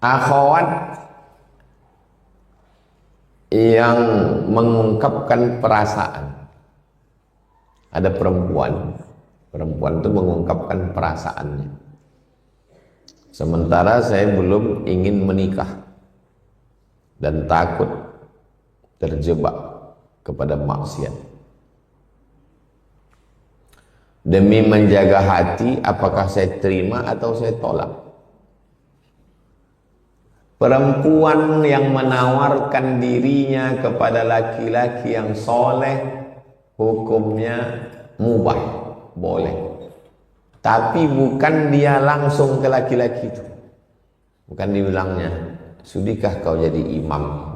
Akhwat yang mengungkapkan perasaan. Ada perempuan itu mengungkapkan perasaannya. Sementara saya belum ingin menikah dan takut terjebak kepada maksiat. Demi menjaga hati, apakah saya terima atau saya tolak? Perempuan yang menawarkan dirinya kepada laki-laki yang soleh, hukumnya mubah, boleh. Tapi bukan dia langsung ke laki-laki itu. Bukan dibilangnya, sudikah kau jadi imam?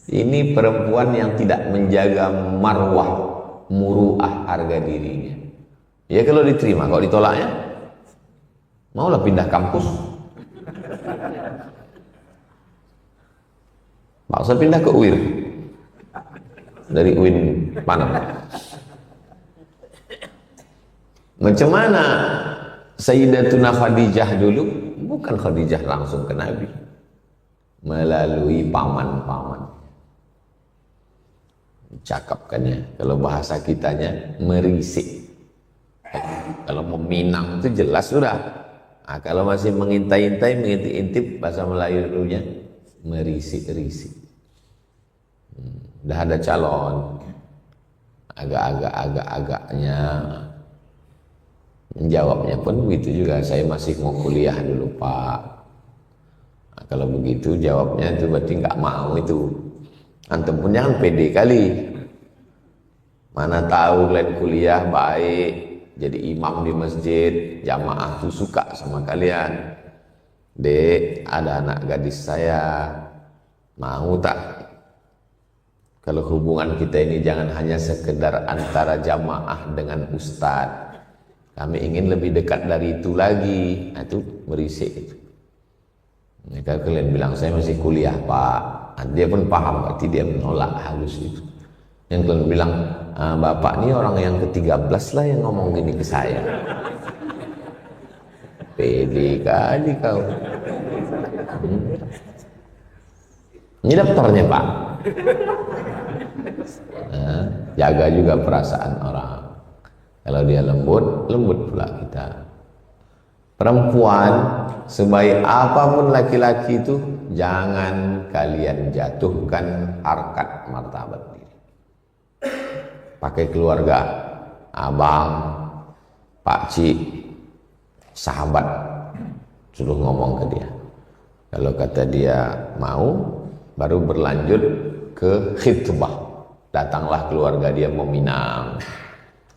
Ini perempuan yang tidak menjaga marwah, muruah, harga dirinya. Ya kalau diterima, kalau ditolaknya, maulah pindah kampus. Pak usah pindah ke UIR. Dari UIN mana? Macam mana Sayyidatuna Khadijah dulu? Bukan Khadijah langsung ke Nabi, melalui paman-paman. Cakapkannya, kalau bahasa kitanya merisik. Kalau meminang itu jelas sudah. Nah, kalau masih mengintai-intai, mengintip-intip, bahasa Melayunya merisik-risik. Udah ada calon, agak-agaknya menjawabnya pun begitu juga. Saya masih mau kuliah dulu Pak. Nah, kalau begitu jawabnya itu berarti nggak mau itu. Antum pun jangan pede kali. Mana tahu kalian kuliah baik, jadi imam di masjid, jamaah tuh suka sama kalian. Dek, ada anak gadis saya, mau tak? Kalau hubungan kita ini jangan hanya sekedar antara jamaah dengan ustadz. Kami ingin lebih dekat dari itu lagi. Nah, itu berisik itu. Nah, kalau kalian bilang saya masih kuliah Pak, dia pun paham, berarti dia menolak halus itu. Yang kalian bilang, Bapak ini orang yang ke-13 lah yang ngomong gini ke saya. Pede kali kau. Ini daftarnya Pak. Nah, jaga juga perasaan orang. Kalau dia lembut, lembut pula kita. Perempuan, sebaik apapun laki-laki itu, jangan kalian jatuhkan harkat martabat diri. Pakai keluarga, abang, pakcik, sahabat, suruh ngomong ke dia. Kalau kata dia mau, baru berlanjut ke khitbah. Datanglah keluarga dia meminang.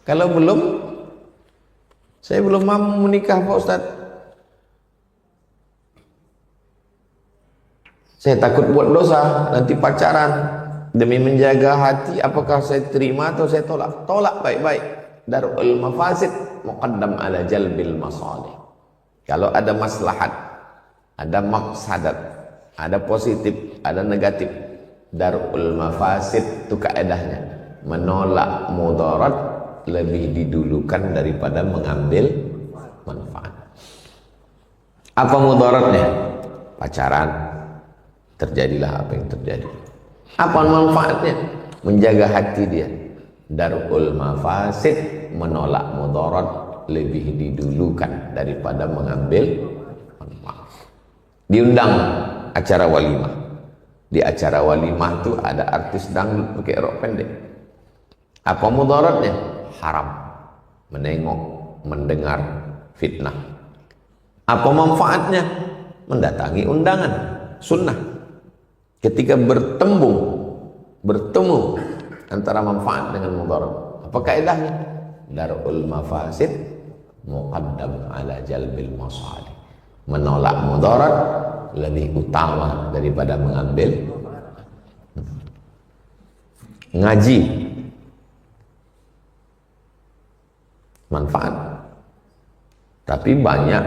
Kalau belum, saya belum mau menikah Pak Ustadz. Saya takut buat dosa, nanti pacaran. Demi menjaga hati, apakah saya terima atau saya tolak? Tolak baik-baik. Darul mafasid muqaddam ala jalbil masalih. Kalau ada maslahat, ada maksadat, ada positif, ada negatif. Darul mafasid itu kaedahnya. Menolak mudarat lebih didulukan daripada mengambil manfaat. Apa mudaratnya? Pacaran, terjadilah apa yang terjadi. Apa manfaatnya? Menjaga hati dia. Darul mafasid, menolak mudarat lebih didulukan daripada mengambil manfaat. Diundang acara walimah. Di acara walimah itu ada artis dangdut pakai rok pendek. Apa mudaratnya? Haram menengok, mendengar fitnah. Apa manfaatnya? Mendatangi undangan sunnah. Ketika bertemu antara manfaat dengan mudarat, apa kaidahnya? Darul mafasid muqaddam ala jalbil masalih. Menolak mudarat lebih utama daripada mengambil. Ngaji manfaat, tapi banyak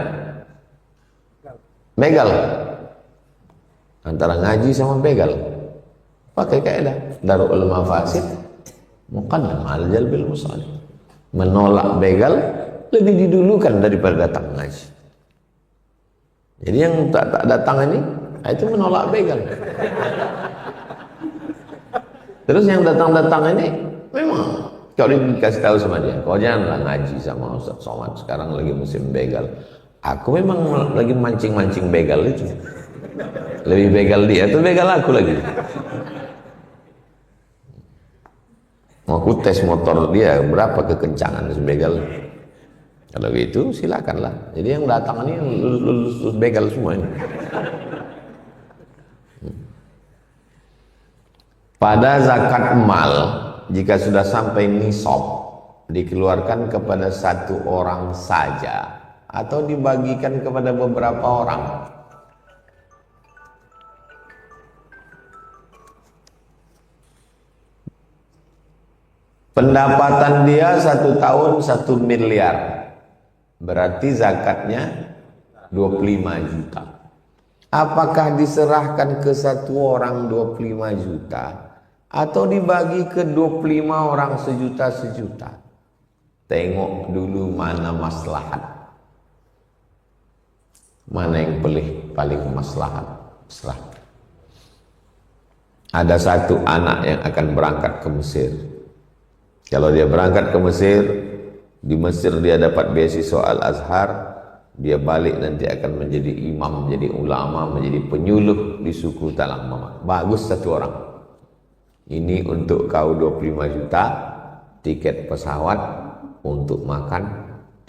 begal. Antara ngaji sama begal, pakai kaidah darul mafasid muqaddam al jalbil masalih. Menolak begal lebih didulukan daripada datang ngaji. Jadi yang tak datang ini, itu menolak begal. Terus yang datang ini, memang kalau dikasih tahu sama dia, kau janganlah ngaji sama Ustaz Somad, sekarang lagi musim begal. Aku memang lagi mancing-mancing begal itu. Lebih begal dia, itu begal aku lagi. Mau aku tes motor dia, berapa kekencangan begal. Kalau gitu silakanlah. Jadi yang datang ini lulus begal semua ini. Pada zakat mal, jika sudah sampai nisab, dikeluarkan kepada satu orang saja atau dibagikan kepada beberapa orang. Pendapatan dia 1 tahun 1 miliar, berarti zakatnya 25 juta. Apakah diserahkan ke satu orang 25 juta atau dibagi ke 25 orang sejuta-sejuta? Tengok dulu mana maslahat, mana yang paling maslahat. Serah. Ada satu anak yang akan berangkat ke Mesir. Kalau dia berangkat ke Mesir, di Mesir dia dapat beasiswa Al-Azhar, dia balik nanti akan menjadi imam, menjadi ulama, menjadi penyuluh di suku Talang Mama. Bagus satu orang. Ini untuk kau 25 juta, tiket pesawat, untuk makan,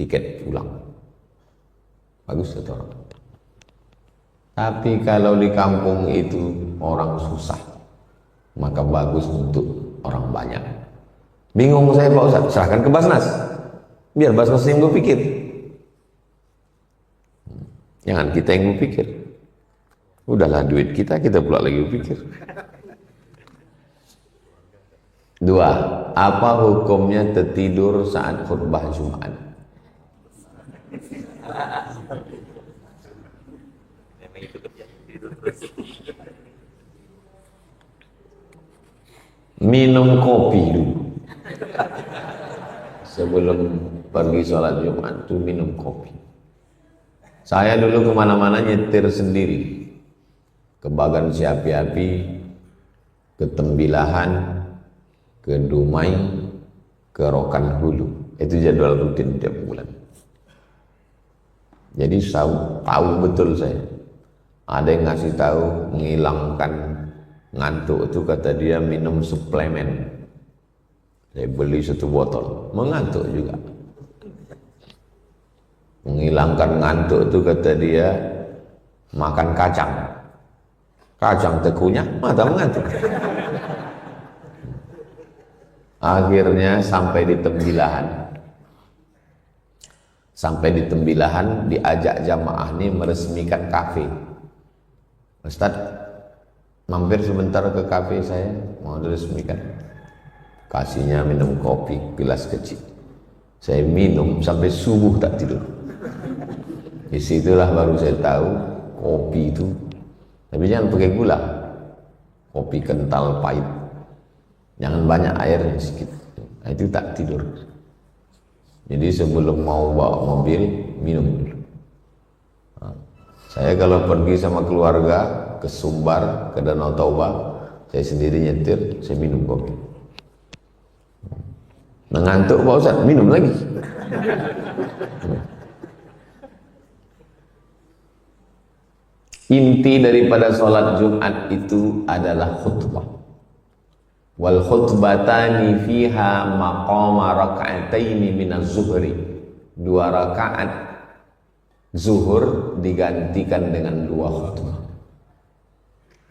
tiket pulang. Bagus satu orang. Tapi kalau di kampung itu orang susah, maka bagus untuk orang banyak. Bingung saya Pak Ustaz, serahkan ke Basnas. Biar Basnas yang berpikir. Jangan kita yang berpikir. Udahlah duit kita pula lagi berpikir. 2. Apa hukumnya tertidur saat khutbah Jumat? Minum kopi dulu. Sebelum pergi sholat Jumat itu minum kopi. Saya dulu kemana-mana nyetir sendiri. Ke Bagan Siapi-api, ke Tembilahan, ke Dumai, ke Rokan Hulu. Itu jadwal rutin tiap bulan. Jadi tahu betul saya. Ada yang ngasih tahu menghilangkan ngantuk itu, kata dia minum suplemen. Saya beli 1 botol, mengantuk juga. Menghilangkan ngantuk itu kata dia makan kacang. Kacang tekunya, mata mengantuk. Akhirnya sampai di Tembilahan. Sampai di Tembilahan diajak jamaah ini meresmikan kafe. Ustaz, mampir sebentar ke kafe saya, mau diresmikan. Kasihnya minum kopi gelas kecil. Saya minum sampai subuh tak tidur. Disitulah baru saya tahu kopi itu, tapi jangan pakai gula. Kopi kental pahit. Jangan banyak airnya, sedikit. Nah, itu tak tidur. Jadi sebelum mau bawa mobil, minum dulu. Nah, saya kalau pergi sama keluarga ke Sumbar, ke Danau Toba, saya sendiri nyetir, saya minum kopi. Mengantuk Pak Ustaz, minum lagi. Inti daripada sholat Jumat itu adalah khutbah. Wal khutbatani fiha maqama raka'ataini minaz zuhri. 2 rakaat zuhur digantikan dengan 2 khutbah.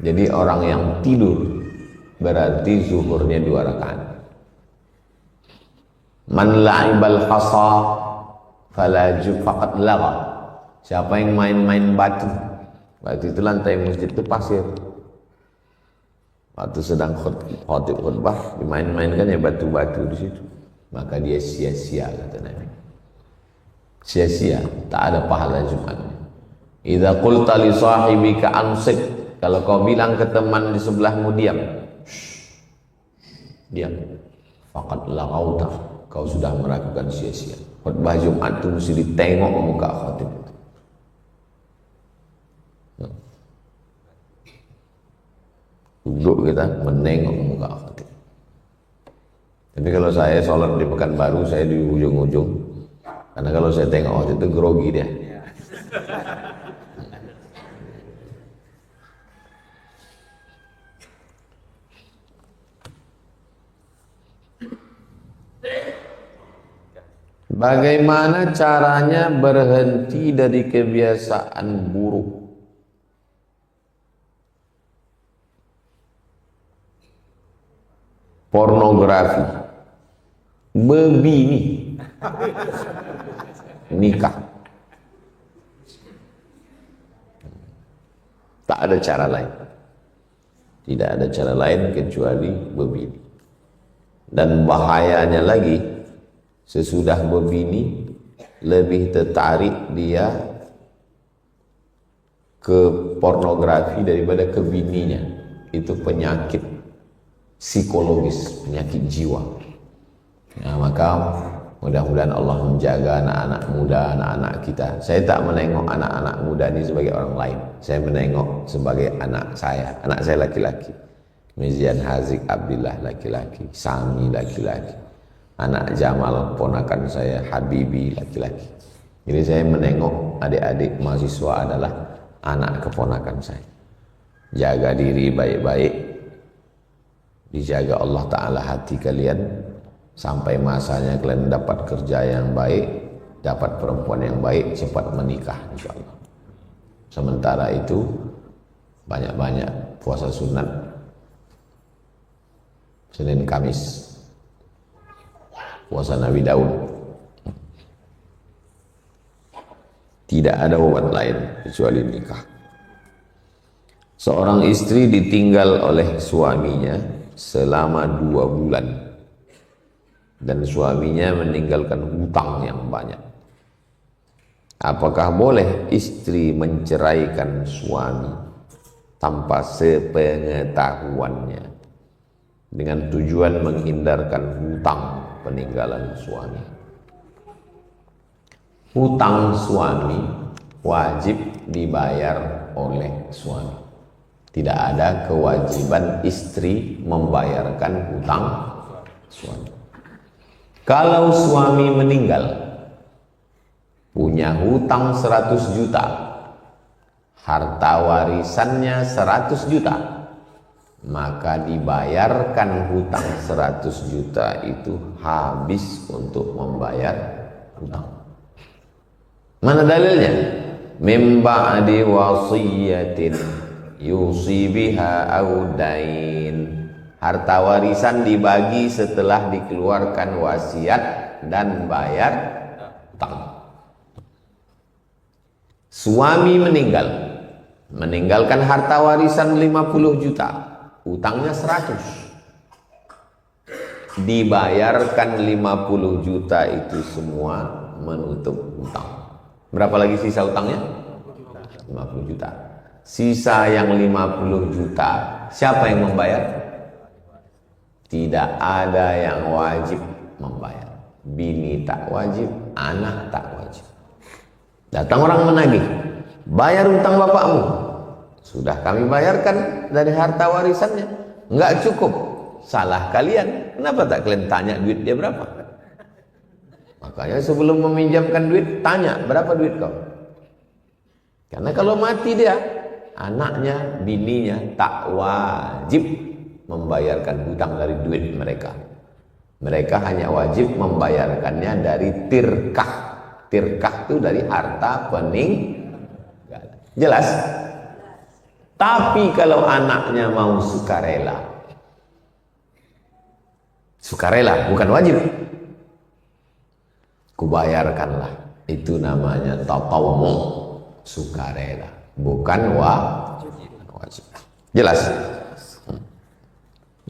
Jadi orang yang tidur berarti zuhurnya 2 rakaat. Man la'ibal hasa fala faqad lagha. Siapa yang main-main batu, batu itu lantai masjid itu pasir. Waktu sedang khutbah dimain-mainkan ya batu-batu di situ, maka dia sia-sia, kata Nabi. Sia-sia, tak ada pahala Jumat. Idza qulta li sahibika ansit, kalau kau bilang ke teman di sebelahmu diam, diam, faqad laghauta, kau sudah melakukan sia-sia. Khutbah Jumat itu mesti ditengok muka khatib. Duduk kita menengok muka khatib. Tapi kalau saya sholat di Pekanbaru, saya di ujung-ujung. Karena kalau saya tengok waktu itu grogi dia. Bagaimana caranya berhenti dari kebiasaan buruk? Pornografi, membini, nikah. Tak ada cara lain. Tidak ada cara lain kecuali membini. Dan bahayanya lagi, sesudah membini lebih tertarik dia ke pornografi daripada ke bininya. Itu penyakit psikologis, penyakit jiwa. Ya, maka mudah-mudahan Allah menjaga anak-anak muda, anak-anak kita. Saya tak menengok anak-anak muda ini sebagai orang lain. Saya menengok sebagai anak saya. Anak saya laki-laki. Mizian Hazik Abdillah laki-laki, Sami laki-laki. Anak Jamal ponakan saya Habibi laki-laki. Jadi saya menengok adik-adik mahasiswa adalah anak keponakan saya. Jaga diri baik-baik. Dijaga Allah Ta'ala hati kalian sampai masanya kalian dapat kerja yang baik, dapat perempuan yang baik, cepat menikah insyaAllah. Sementara itu banyak-banyak puasa sunat Senin Kamis, puasa Nabi Daud. Tidak ada obat lain kecuali nikah. Seorang istri ditinggal oleh suaminya selama 2 bulan dan suaminya meninggalkan hutang yang banyak. Apakah boleh istri menceraikan suami tanpa sepengetahuannya dengan tujuan menghindarkan hutang peninggalan suami? Hutang suami wajib dibayar oleh suami. Tidak ada kewajiban istri membayarkan hutang suami. Kalau suami meninggal, punya hutang 100 juta, harta warisannya 100 juta, maka dibayarkan hutang 100 juta itu habis untuk membayar hutang. Mana dalilnya? Mim ba'di wasiyatin yusi biha audain. Harta warisan dibagi setelah dikeluarkan wasiat dan bayar hutang. Suami meninggal, meninggalkan harta warisan 50 juta, hutangnya 100. Dibayarkan 50 juta itu semua menutup hutang. Berapa lagi sisa hutangnya? 50 juta. Sisa yang 50 juta, siapa yang membayar? Tidak ada yang wajib membayar. Bini tak wajib, anak tak wajib. Datang orang menagih, bayar hutang bapakmu. Sudah kami bayarkan dari harta warisannya. Enggak cukup. Salah kalian. Kenapa tak kalian tanya duit dia berapa? Makanya sebelum meminjamkan duit, tanya berapa duit kau. Karena kalau mati dia, anaknya, bininya tak wajib membayarkan hutang dari duit mereka. Mereka hanya wajib membayarkannya dari tirkah. Tirkah itu dari harta peninggalan. Jelas? Tapi kalau anaknya mau sukarela, sukarela bukan wajib, kubayarkanlah. Itu namanya tatawwu, sukarela, bukan wajib. Jelas?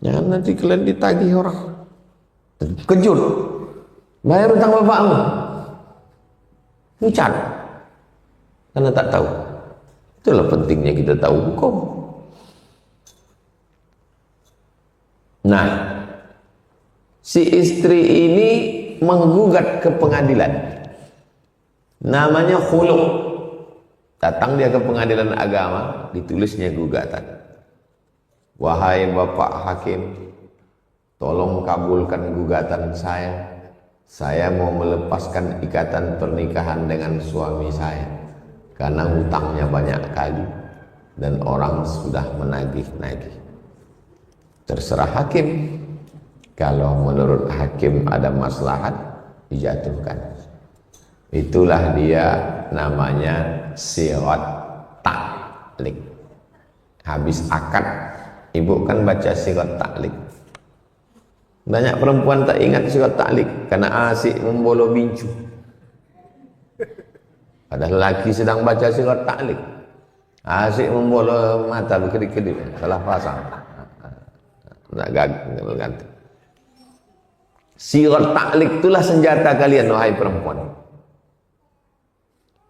Jangan nanti kalian ditagih orang. Kejut. Bayar hutang bapakmu. Pucat. Karena tak tahu. Itulah pentingnya kita tahu hukum. Nah, si istri ini menggugat ke pengadilan. Namanya khulu'. Datang dia ke pengadilan agama, ditulisnya gugatan. wahai Bapak Hakim, tolong kabulkan gugatan saya. Saya mau melepaskan ikatan pernikahan dengan suami saya karena hutangnya banyak kali dan orang sudah menagih-nagih. Terserah hakim. Kalau menurut hakim ada maslahat, dijatuhkan. Itulah dia namanya sirat ta'liq. Habis akad, ibu kan baca sirat ta'liq. Banyak perempuan tak ingat sirat ta'liq karena asyik membolo bincu. Padahal lelaki sedang baca sirat ta'liq, asyik membolo mata berkedip-kedip, salah pasang. Nak ganti. Sirat ta'liq itulah senjata kalian, wahai perempuan.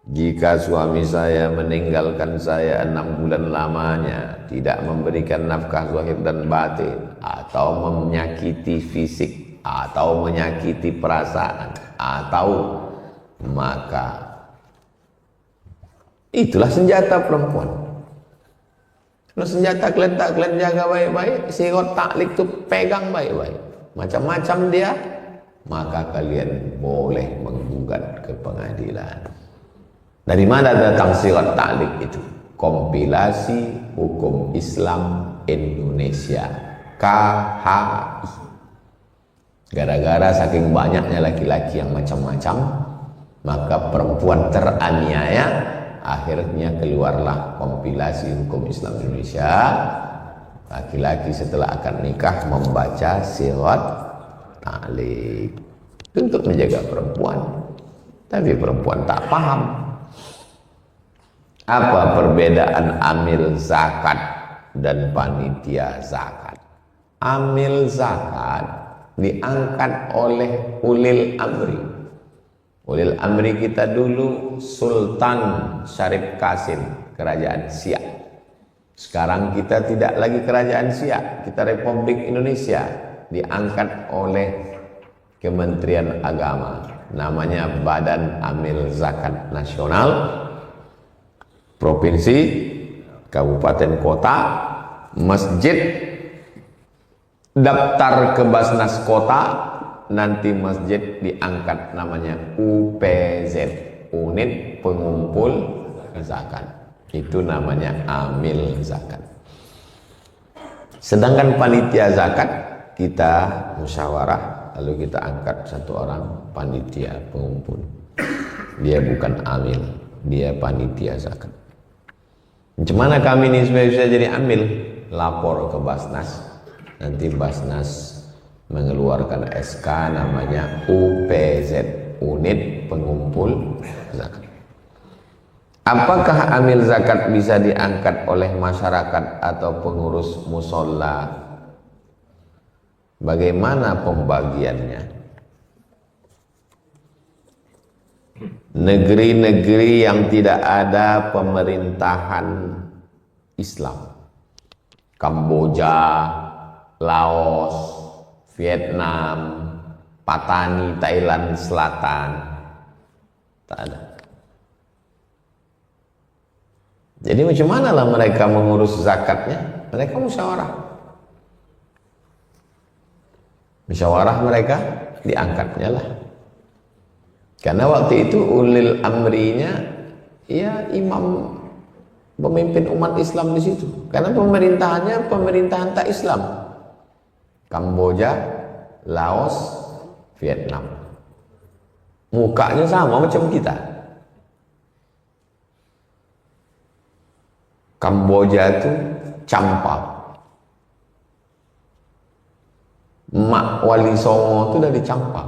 Jika suami saya meninggalkan saya 6 bulan lamanya, tidak memberikan nafkah zahir dan batin, atau menyakiti fisik, atau menyakiti perasaan, atau maka itulah senjata perempuan. Kalau senjata kalian jaga baik-baik, sirat ta'liq itu pegang baik-baik. Macam-macam dia, maka kalian boleh menggugat ke pengadilan. Dari mana datang sirat ta'liq itu? Kompilasi Hukum Islam Indonesia, KHI. Gara-gara saking banyaknya laki-laki yang macam-macam, maka perempuan teraniaya, akhirnya keluarlah kompilasi Hukum Islam Indonesia. Laki-laki setelah akad nikah membaca sirat ta'liq untuk menjaga perempuan. Tapi perempuan tak paham. Apa perbedaan amil zakat dan panitia zakat? Amil zakat diangkat oleh ulil amri. Ulil amri kita dulu Sultan Syarif Qasim, Kerajaan Siak. Sekarang kita tidak lagi Kerajaan Siak, kita Republik Indonesia, diangkat oleh Kementerian Agama. Namanya Badan Amil Zakat Nasional. Provinsi, kabupaten, kota, masjid, daftar ke Basnas kota, nanti masjid diangkat namanya UPZ, Unit Pengumpul Zakat. Itu namanya amil zakat. Sedangkan panitia zakat kita musyawarah, lalu kita angkat satu orang panitia pengumpul. Dia bukan amil, dia panitia zakat. Macam mana kami ini supaya bisa jadi amil? Lapor ke Basnas. Nanti Basnas mengeluarkan SK namanya UPZ, Unit Pengumpul Zakat. Apakah amil zakat bisa diangkat oleh masyarakat atau pengurus musola? Bagaimana pembagiannya? Negeri-negeri yang tidak ada pemerintahan Islam, Kamboja, Laos, Vietnam, Patani, Thailand Selatan, tak ada. Jadi macam mana lah mereka mengurus zakatnya? Mereka musyawarah. Musyawarah mereka diangkatnya lah. Karena waktu itu ulil amrinya ya imam, pemimpin umat Islam di situ. Karena pemerintahannya pemerintahan tak Islam. Kamboja, Laos, Vietnam. Mukanya sama macam kita. Kamboja itu campak. Mak Wali Songo itu dari campak.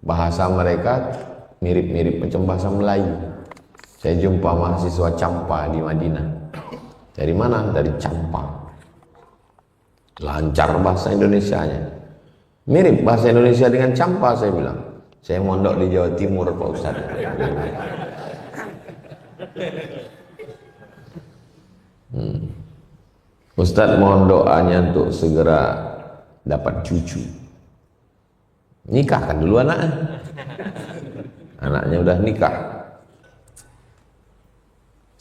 Bahasa mereka mirip-mirip macam bahasa Melayu. Saya jumpa mahasiswa Campa di Madinah. Dari mana? Dari Campa. Lancar bahasa Indonesianya. Mirip bahasa Indonesia dengan Campa, saya bilang. Saya mondok di Jawa Timur, Pak Ustaz. Ustaz mohon doanya untuk segera dapat cucu. Nikahkan dulu anaknya. Anaknya udah nikah.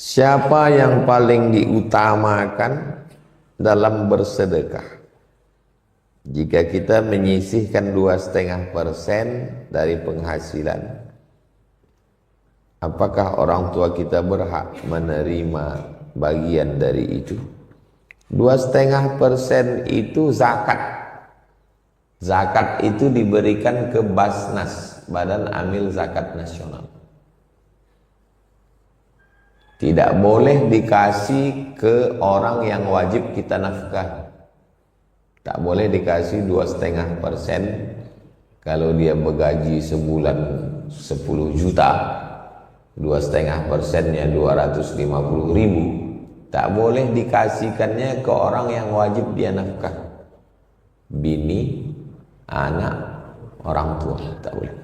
Siapa yang paling diutamakan dalam bersedekah? Jika kita menyisihkan 2,5% dari penghasilan, apakah orang tua kita berhak menerima bagian dari itu? 2,5% itu zakat. Zakat itu diberikan ke Basnas, Badan Amil Zakat Nasional. Tidak boleh dikasih ke orang yang wajib kita nafkah. Tak boleh dikasih 2,5%. Kalau dia bergaji sebulan 10 juta, 2,5%-nya 250.000. Tak boleh dikasihkannya ke orang yang wajib dia nafkah. Bini, anak, orang tua, tak boleh.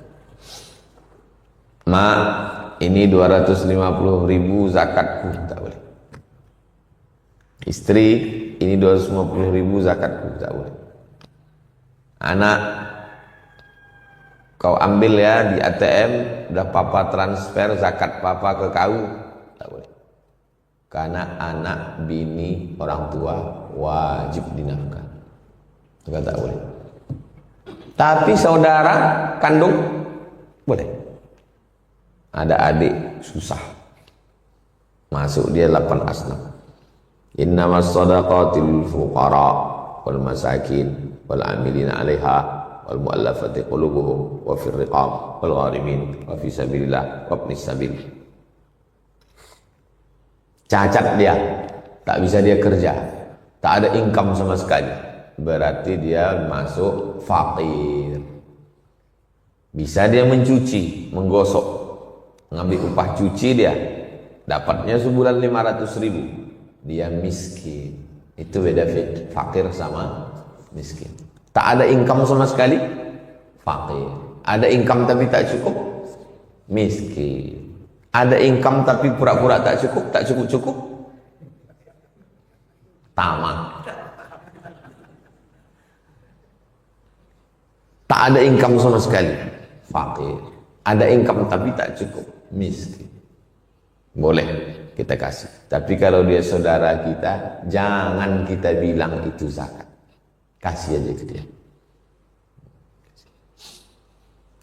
Mak, ini 250.000 zakatku, tak boleh. Istri, ini 250.000 zakatku, tak boleh. Anak, kau ambil ya di ATM, udah papa transfer zakat papa ke kau, tak boleh. Karena anak, bini, orang tua wajib dinafkah, maka tak boleh. Tapi saudara kandung boleh. Ada adik susah, masuk dia 8 asnaf. Innamas shadaqatil fuqara wal masakin wal amilina 'alaiha wal mu'allafati qulubuhum wa fir riqab wal gharimin wa fi sabilillah wa ibnis sabil. Cacat dia, tak bisa dia kerja, tak ada income sama sekali, berarti dia masuk fakir. Bisa dia mencuci, menggosok, ngambil upah cuci dia, dapatnya sebulan 500.000, dia miskin. Itu beda fakir sama miskin. Tak ada income sama sekali, fakir. Ada income tapi tak cukup, miskin. Ada income tapi pura-pura tak cukup, tamak. Tak ada income sama sekali, fakir. Ada income tapi tak cukup, miskin. Boleh kita kasih. Tapi kalau dia saudara kita, jangan kita bilang itu zakat. Kasih aja ke dia.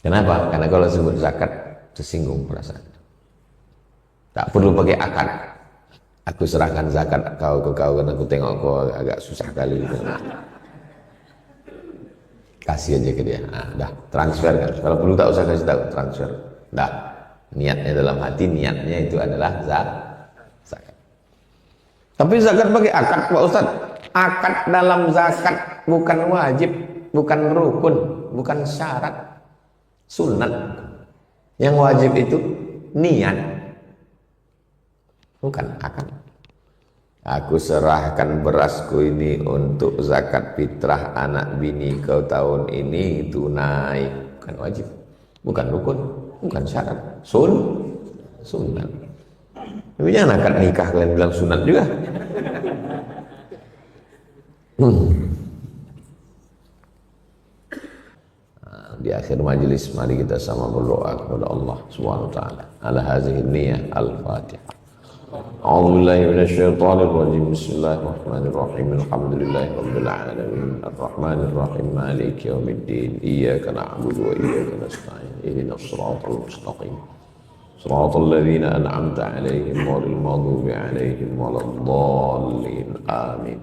Kenapa? Karena kalau sebut zakat, tersinggung perasaan. Tak perlu pakai akad. Aku serahkan zakat kau ke kau karena aku tengok kau agak susah kali. Kasih aja ke dia. Nah, dah, transfer kan. Kalau perlu tak usah kasih tahu, transfer. Dah, niatnya dalam hati, niatnya itu adalah zakat. Tapi zakat pakai akad, Pak Ustaz. Akad dalam zakat bukan wajib, bukan rukun, bukan syarat, sunat. Yang wajib itu niat, bukan akad. Aku serahkan berasku ini untuk zakat fitrah anak bini kau tahun ini tunai. Bukan wajib, bukan rukun, bukan syarat, sunat. Tapi jangan akad nikah kalian bilang sunat juga. Di akhir majelis mari kita sama berdoa kepada Allah Subhanahu wa taala. Ala hazihi niyyah al-Fatihah. A'udzu billahi minasyaitonir rajim. Bismillahirrahmanirrahim. Alhamdulillahirabbil alamin. Arrahmanir rahim. Maliki yaumiddin. Iyyaka na'budu wa iyyaka nasta'in. Ihdinas siratal mustaqim. Siratal ladzina an'amta 'alaihim ghairil maghdubi 'alaihim waladdallin. Amin.